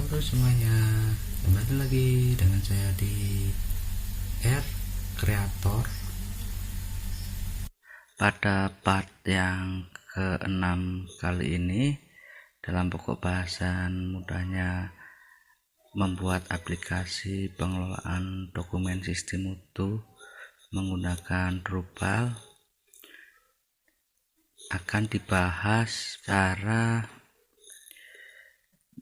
Halo semuanya, kembali lagi dengan saya di R Creator. Pada part yang ke-6 kali ini, dalam pokok bahasan mudahnya membuat aplikasi pengelolaan dokumen sistem mutu menggunakan Drupal, akan dibahas cara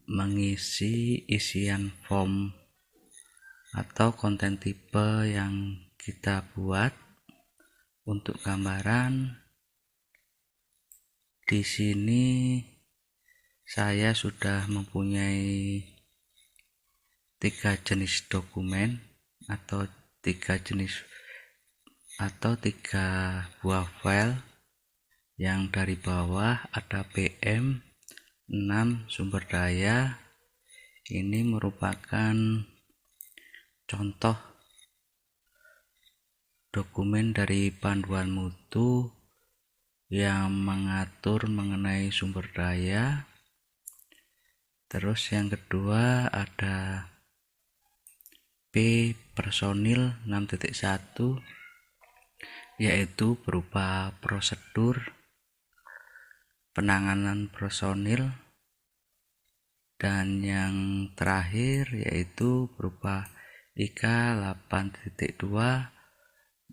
mengisi isian form atau konten tipe yang kita buat. Untuk gambaran, di sini saya sudah mempunyai 3 jenis dokumen atau 3 buah file. Yang dari bawah ada PM 6 sumber daya. Ini merupakan contoh dokumen dari panduan mutu yang mengatur mengenai sumber daya. Terus yang kedua ada P personil 6.1, yaitu berupa prosedur penanganan personil. Dan yang terakhir yaitu berupa IK 8.2,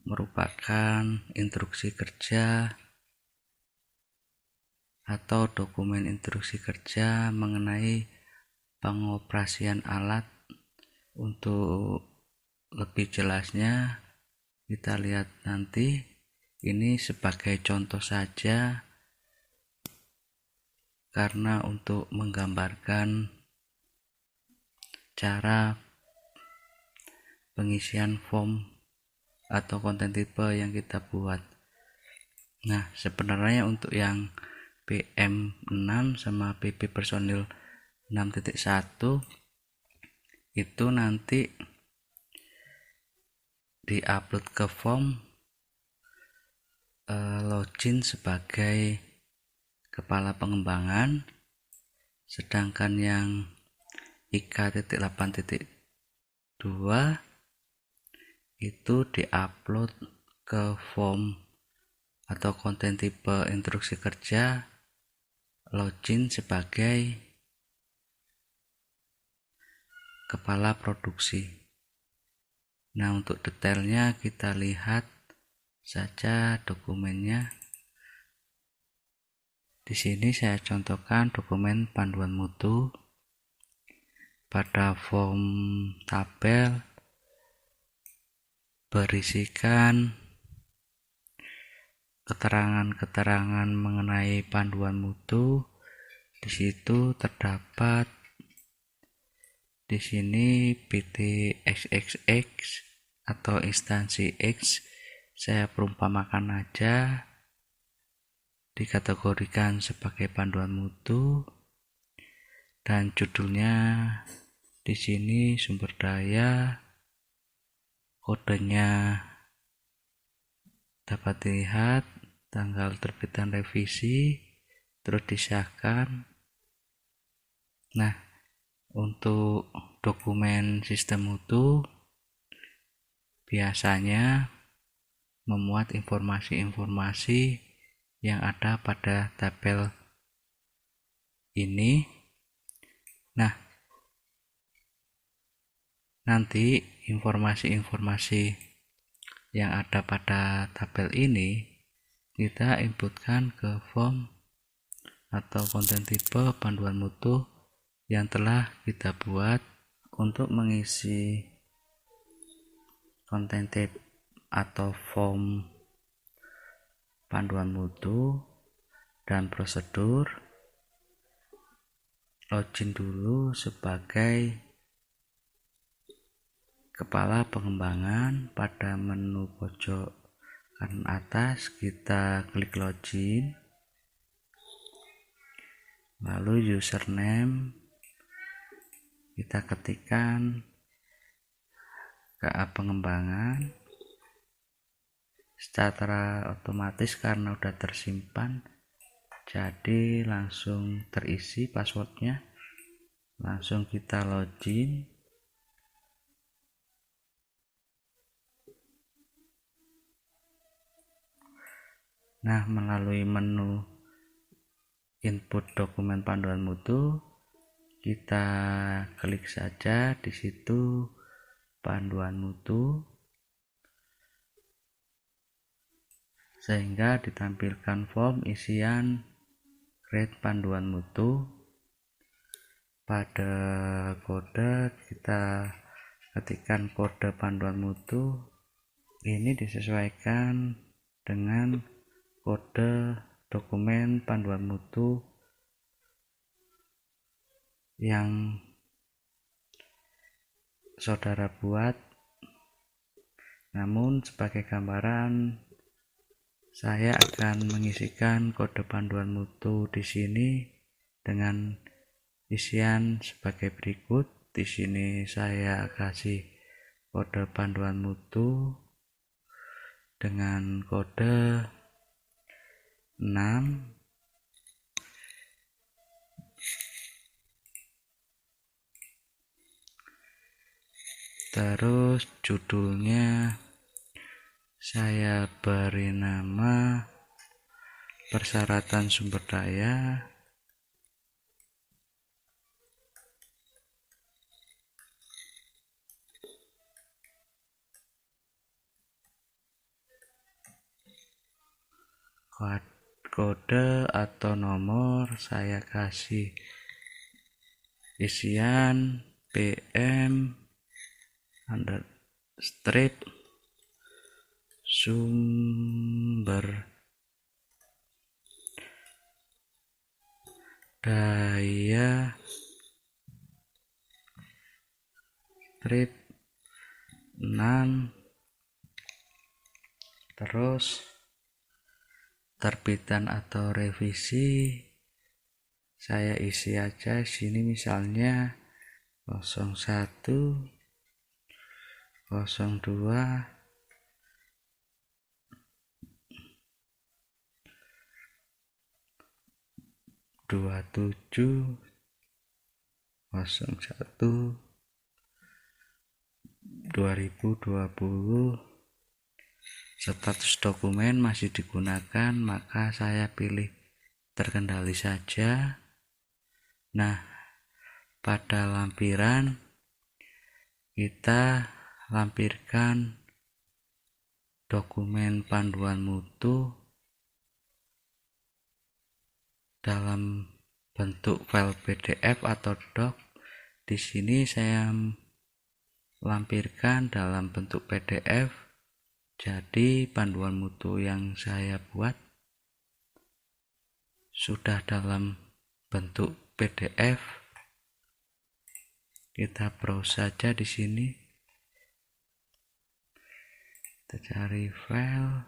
merupakan instruksi kerja atau dokumen instruksi kerja mengenai pengoperasian alat. Untuk lebih jelasnya kita lihat nanti. Ini sebagai contoh saja, karena untuk menggambarkan cara pengisian form atau konten tipe yang kita buat. Nah, sebenarnya untuk yang PM6 sama PP personil 6.1 itu nanti diupload ke form login sebagai kepala pengembangan, sedangkan yang IK.8.2 itu diupload ke form atau konten tipe instruksi kerja login sebagai kepala produksi. Nah, untuk detailnya kita lihat saja dokumennya. Di sini saya contohkan dokumen panduan mutu. Pada form tabel berisikan keterangan-keterangan mengenai panduan mutu. Di situ terdapat di sini PT XXX atau instansi X, saya perumpamakan aja, dikategorikan sebagai panduan mutu. Dan judulnya di sini sumber daya, kodenya dapat dilihat, tanggal terbitan revisi, terus disahkan. Nah, untuk dokumen sistem mutu biasanya memuat informasi-informasi yang ada pada tabel ini. Nah, nanti informasi-informasi yang ada pada tabel ini kita inputkan ke form atau konten tipe panduan mutu yang telah kita buat. Untuk mengisi konten tipe atau form panduan mutu dan prosedur, login dulu sebagai kepala pengembangan. Pada menu pojok kanan atas kita klik login, lalu username kita ketikkan KA pengembangan. Secara otomatis karena udah tersimpan, jadi langsung terisi passwordnya. Langsung kita login. Nah, melalui menu input dokumen panduan mutu, kita klik saja di situ panduan mutu, sehingga ditampilkan form isian grade panduan mutu. Pada kode kita ketikkan kode panduan mutu, ini disesuaikan dengan kode dokumen panduan mutu yang saudara buat. Namun sebagai gambaran, saya akan mengisikan kode panduan mutu di sini dengan isian sebagai berikut. Di sini saya kasih kode panduan mutu dengan kode 6. Terus judulnya saya beri nama persyaratan sumber daya. Kode atau nomor saya kasih isian PM understrip sumber daya strip 6. Terus terbitan atau revisi saya isi aja sini, misalnya 01, 02, 27, 01, 2020. Status dokumen masih digunakan, maka saya pilih terkendali saja. Nah, pada lampiran kita lampirkan dokumen panduan mutu dalam bentuk file PDF atau doc. Di sini saya lampirkan dalam bentuk PDF. Jadi panduan mutu yang saya buat sudah dalam bentuk PDF. Kita browse saja di sini. Kita cari file.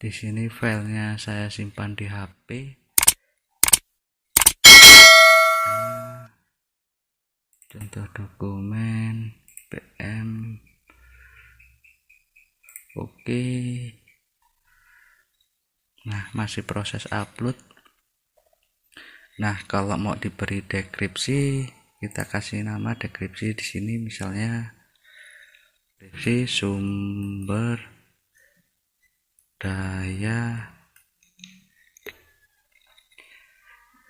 Di sini filenya saya simpan di HP. Contoh dokumen PM. Oke. Nah, masih proses upload. Nah, kalau mau diberi deskripsi, kita kasih nama deskripsi di sini, misalnya deskripsi sumber daya.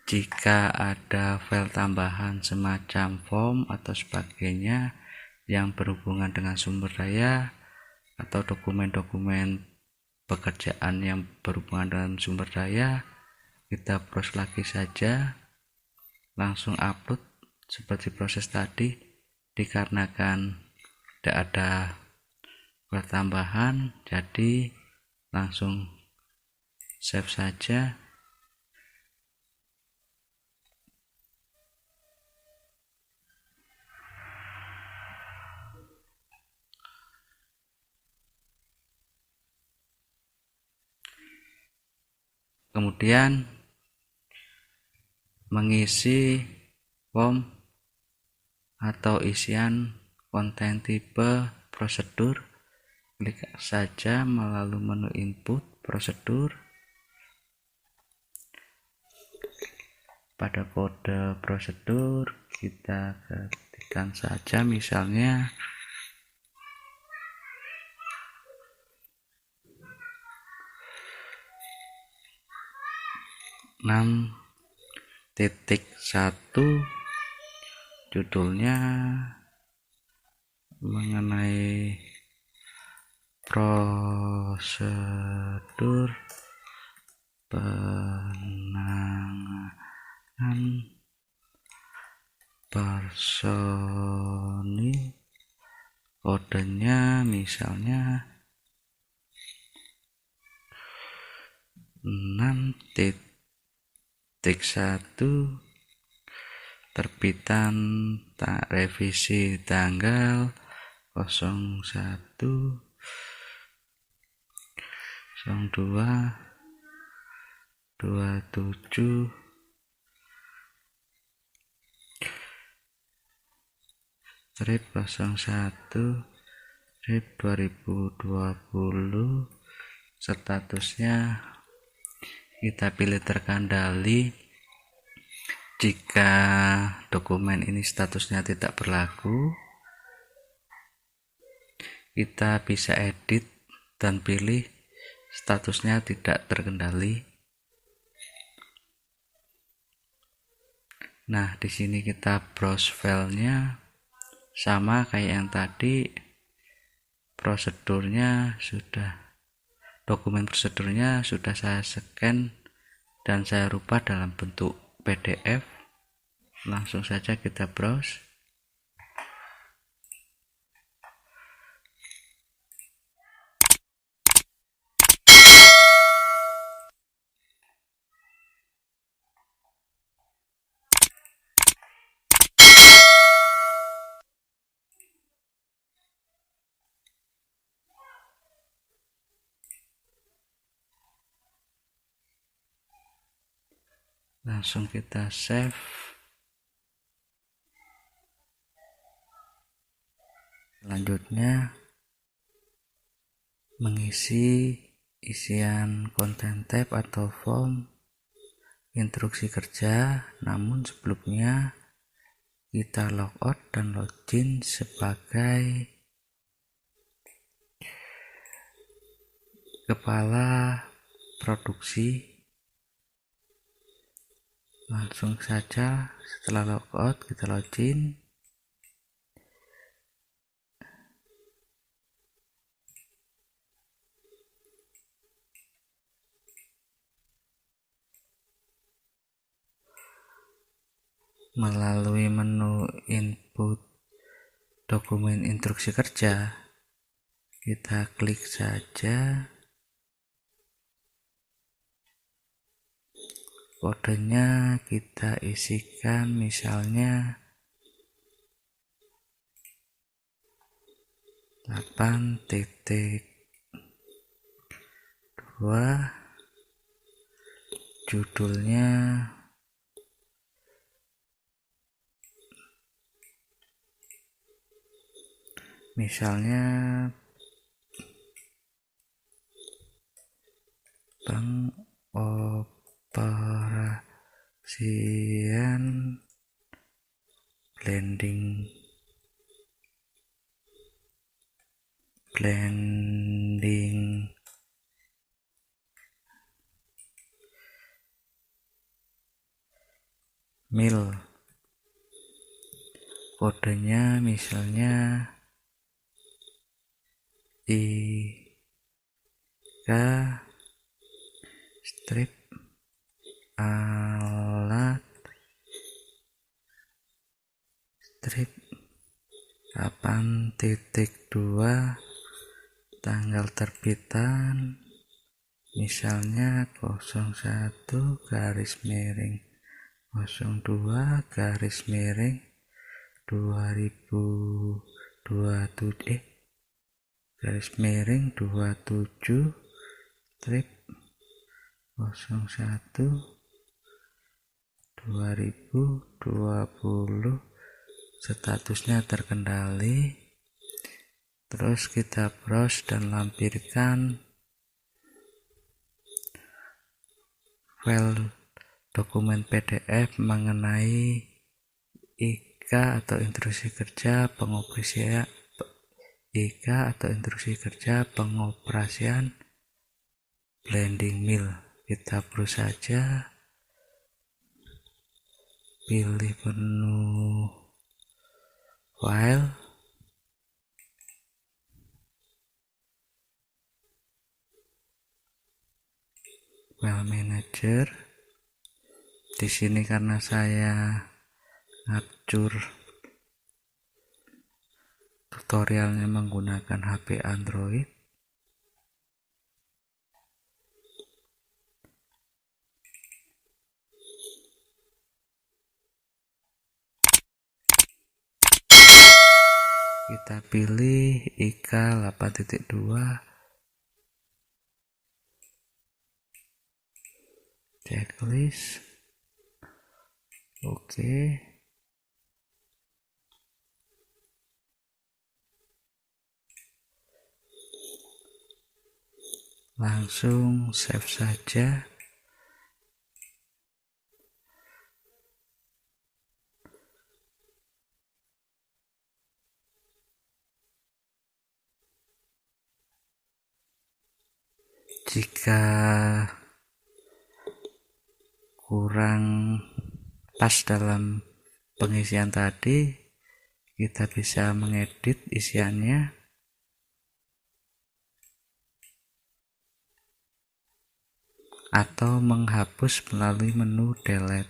Jika ada file tambahan semacam form atau sebagainya yang berhubungan dengan sumber daya atau dokumen-dokumen pekerjaan yang berhubungan dengan sumber daya, kita browse lagi saja, langsung upload seperti proses tadi. Dikarenakan tidak ada file tambahan, jadi langsung save saja. Kemudian mengisi form atau isian konten tipe prosedur, klik saja melalui menu input prosedur. pada kode prosedur kita ketikkan saja misalnya 6.1, judulnya mengenai prosedur penanganan personil, kodenya misalnya 6.1, terbitan revisi tanggal 01/02/27 strip 01/2020. Statusnya kita pilih terkendali. Jika dokumen ini statusnya tidak berlaku, kita bisa edit dan pilih statusnya tidak terkendali. Nah, di sini kita browse filenya, sama kayak yang tadi. Dokumen prosedurnya sudah saya scan dan saya rubah dalam bentuk PDF. Langsung saja kita browse. Langsung kita save. Selanjutnya mengisi isian konten tab atau form instruksi kerja, namun sebelumnya kita logout dan login sebagai kepala produksi. Langsung saja setelah logout kita login. Melalui menu input dokumen instruksi kerja, kita klik saja. Kodenya kita isikan misalnya 8.2, judulnya misalnya pengoperasian blending mill. Kodenya misalnya 3 strip alat strip 8.2, tanggal terbitan misalnya 01/2027 strip 01/2020, statusnya terkendali. Terus kita browse dan lampirkan file dokumen PDF mengenai IK atau instruksi kerja pengoperasian blending mill. Kita browse saja, pilih menu file, file manager. Di sini karena saya ngacur tutorialnya menggunakan HP Android, kita pilih IK 8.2 checklist. Oke. Langsung save saja. Jika kurang pas dalam pengisian tadi, kita bisa mengedit isiannya atau menghapus melalui menu delete.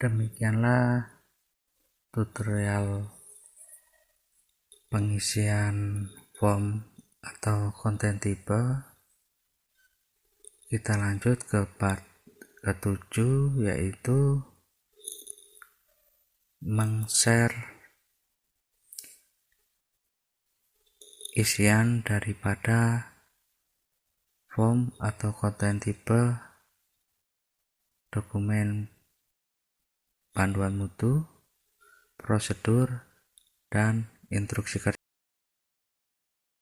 Demikianlah tutorial pengisian form atau konten tipe. Kita lanjut ke part ke-7, yaitu meng-share isian daripada form atau konten tipe dokumen panduan mutu, prosedur, dan instruksi kerja.